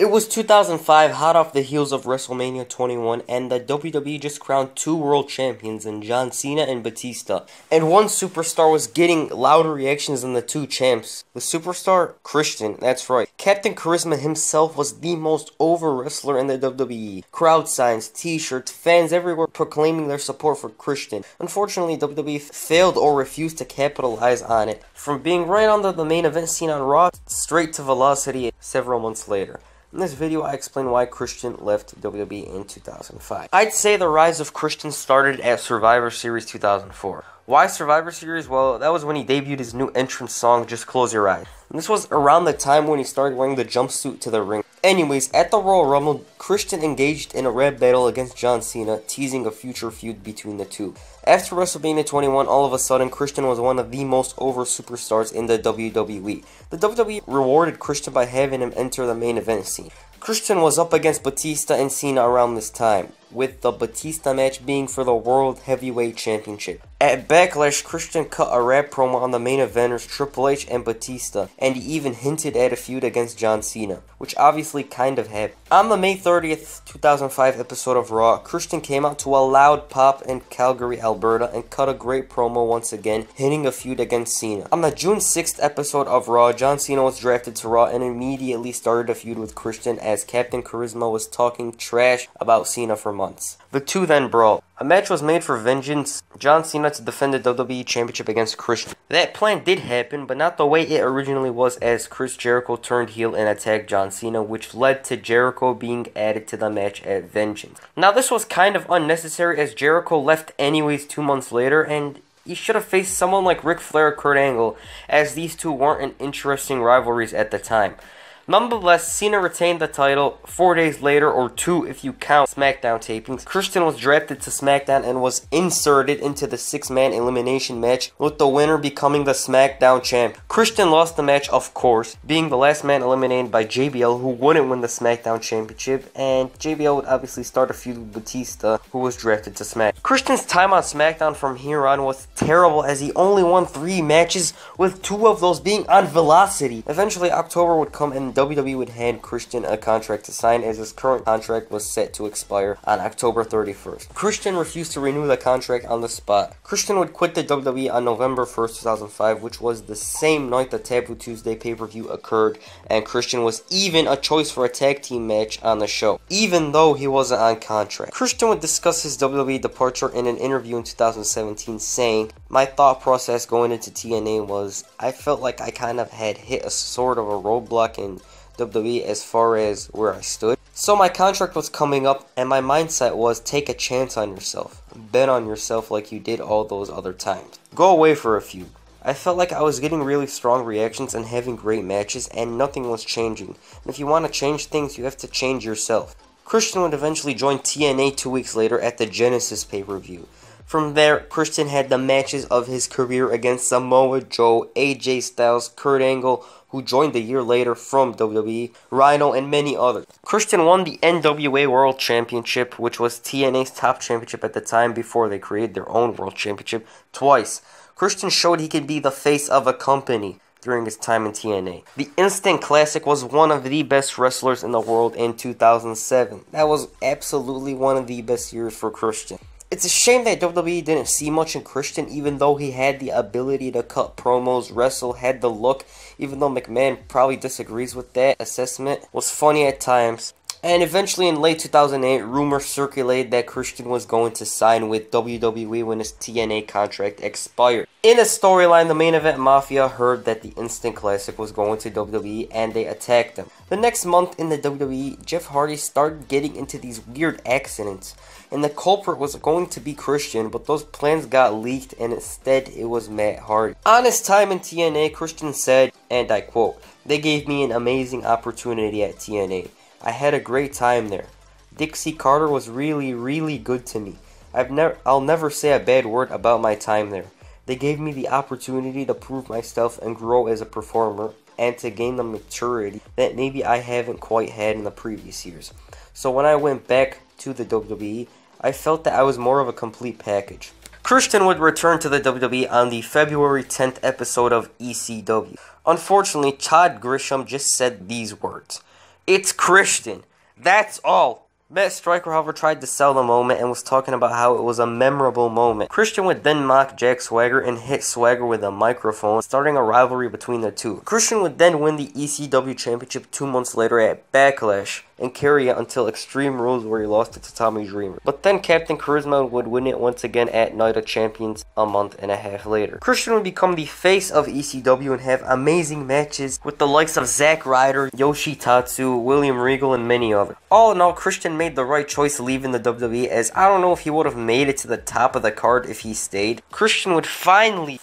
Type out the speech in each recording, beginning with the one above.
It was 2005, hot off the heels of WrestleMania 21, and the WWE just crowned two world champions in John Cena and Batista. And one superstar was getting louder reactions than the two champs. The superstar? Christian, that's right. Captain Charisma himself was the most over wrestler in the WWE. Crowd signs, t-shirts, fans everywhere proclaiming their support for Christian. Unfortunately, WWE failed or refused to capitalize on it. From being right under the main event scene on Raw, straight to Velocity several months later. In this video, I explain why Christian left WWE in 2005. I'd say the rise of Christian started at Survivor Series 2004. Why Survivor Series? Well, that was when he debuted his new entrance song, Just Close Your Eyes. And this was around the time when he started wearing the jumpsuit to the ring. Anyways, at the Royal Rumble, Christian engaged in a rap battle against John Cena, teasing a future feud between the two. After WrestleMania 21, all of a sudden, Christian was one of the most over superstars in the WWE. The WWE rewarded Christian by having him enter the main event scene. Christian was up against Batista and Cena around this time, with the Batista match being for the World Heavyweight Championship. At Backlash, Christian cut a rap promo on the main eventers Triple H and Batista, and he even hinted at a feud against John Cena, which obviously kind of happened. On the May 30th, 2005 episode of Raw, Christian came out to a loud pop in Calgary, Alberta, and cut a great promo once again, hinting a feud against Cena. On the June 6th episode of Raw, John Cena was drafted to Raw and immediately started a feud with Christian as Captain Charisma was talking trash about Cena for months. The two then brawled. A match was made for vengeance, John Cena to defend the WWE Championship against Christian. That plan did happen, but not the way it originally was, as Chris Jericho turned heel and attacked John Cena, which led to Jericho being added to the match at Vengeance. Now this was kind of unnecessary, as Jericho left anyways 2 months later, and he should have faced someone like Ric Flair or Kurt Angle, as these two weren't in interesting rivalries at the time. Nonetheless, Cena retained the title 4 days later, or 2 if you count SmackDown tapings. Christian was drafted to SmackDown and was inserted into the 6-man elimination match, with the winner becoming the SmackDown champ. Christian lost the match, of course, being the last man eliminated by JBL, who wouldn't win the SmackDown championship, and JBL would obviously start a feud with Batista, who was drafted to SmackDown. Christian's time on SmackDown from here on was terrible, as he only won 3 matches, with 2 of those being on Velocity. Eventually, October would come and WWE would hand Christian a contract to sign, as his current contract was set to expire on October 31st. Christian refused to renew the contract on the spot. Christian would quit the WWE on November 1st, 2005, which was the same night the Taboo Tuesday pay-per-view occurred, and Christian was even a choice for a tag team match on the show, even though he wasn't on contract. Christian would discuss his WWE departure in an interview in 2017, saying, "My thought process going into TNA was, I felt like I kind of had hit a sort of a roadblock in WWE as far as where I stood. So my contract was coming up, and my mindset was, take a chance on yourself. Bet on yourself like you did all those other times. Go away for a few." I felt like I was getting really strong reactions and having great matches, and nothing was changing. And if you want to change things, you have to change yourself. Christian would eventually join TNA 2 weeks later at the Genesis pay-per-view. From there, Christian had the matches of his career against Samoa Joe, AJ Styles, Kurt Angle, who joined a year later from WWE, Rhino, and many others. Christian won the NWA World Championship, which was TNA's top championship at the time before they created their own World Championship, twice. Christian showed he could be the face of a company during his time in TNA. The Instant Classic was one of the best wrestlers in the world in 2007. That was absolutely one of the best years for Christian. It's a shame that WWE didn't see much in Christian, even though he had the ability to cut promos, wrestle, had the look, even though McMahon probably disagrees with that assessment, was funny at times. And eventually in late 2008, rumors circulated that Christian was going to sign with WWE when his TNA contract expired. In a storyline, the Main Event Mafia heard that the Instant Classic was going to WWE, and they attacked him. The next month in the WWE, Jeff Hardy started getting into these weird accidents, and the culprit was going to be Christian, but those plans got leaked, and instead it was Matt Hardy. On his time in TNA, Christian said, and I quote, "They gave me an amazing opportunity at TNA. I had a great time there. Dixie Carter was really good to me. I'll never say a bad word about my time there. They gave me the opportunity to prove myself and grow as a performer, and to gain the maturity that maybe I haven't quite had in the previous years. So when I went back to the WWE, I felt that I was more of a complete package." Christian would return to the WWE on the February 10th episode of ECW. Unfortunately, Todd Grisham just said these words: It's Christian. That's all. Matt Striker, however, tried to sell the moment and was talking about how it was a memorable moment. Christian would then mock Jack Swagger and hit Swagger with a microphone, starting a rivalry between the two. Christian would then win the ECW Championship 2 months later at Backlash and carry it until Extreme Rules, where he lost it to Tommy Dreamer. But then Captain Charisma would win it once again at Night of Champions a month and a half later. Christian would become the face of ECW and have amazing matches with the likes of Zack Ryder, Yoshitatsu, William Regal, and many others. All in all, Christian made the right choice leaving the WWE, as I don't know if he would have made it to the top of the card if he stayed. Christian would finally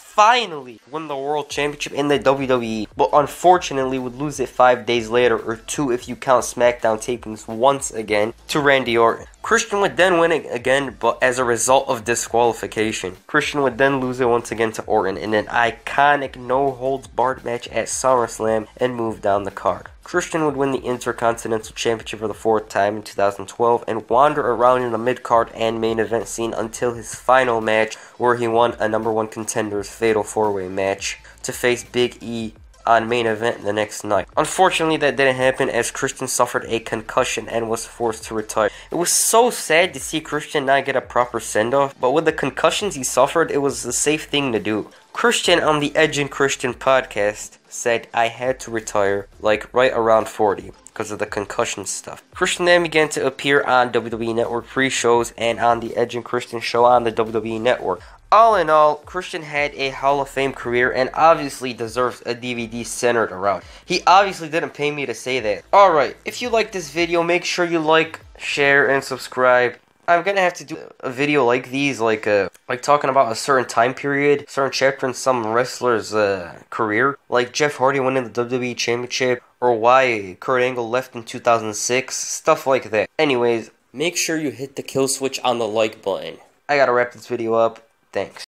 win the World Championship in the WWE, but unfortunately would lose it 5 days later, or 2 if you count SmackDown tapings, once again to Randy Orton. Christian would then win it again, but as a result of disqualification. Christian would then lose it once again to Orton in an iconic no-holds-barred match at SummerSlam and move down the card. Christian would win the Intercontinental Championship for the 4th time in 2012 and wander around in the mid-card and main event scene until his final match, where he won a #1 Contender's Fatal 4-Way match to face Big E on main event the next night. Unfortunately, that didn't happen as Christian suffered a concussion and was forced to retire. It was so sad to see Christian not get a proper send-off, but with the concussions he suffered, it was the safe thing to do. Christian on the Edge and Christian podcast said, "I had to retire, like right around 40. Because of the concussion stuff." Christian then began to appear on WWE Network pre-shows and on the Edge and Christian show on the WWE Network. All in all, Christian had a Hall of Fame career and obviously deserves a DVD centered around. He obviously didn't pay me to say that. Alright, if you like this video, make sure you like, share, and subscribe. I'm gonna have to do a video like these, like talking about a certain time period, certain chapter in some wrestler's career, like Jeff Hardy winning the WWE Championship, or why Kurt Angle left in 2006, stuff like that. Anyways, make sure you hit the kill switch on the like button. I gotta wrap this video up. Thanks.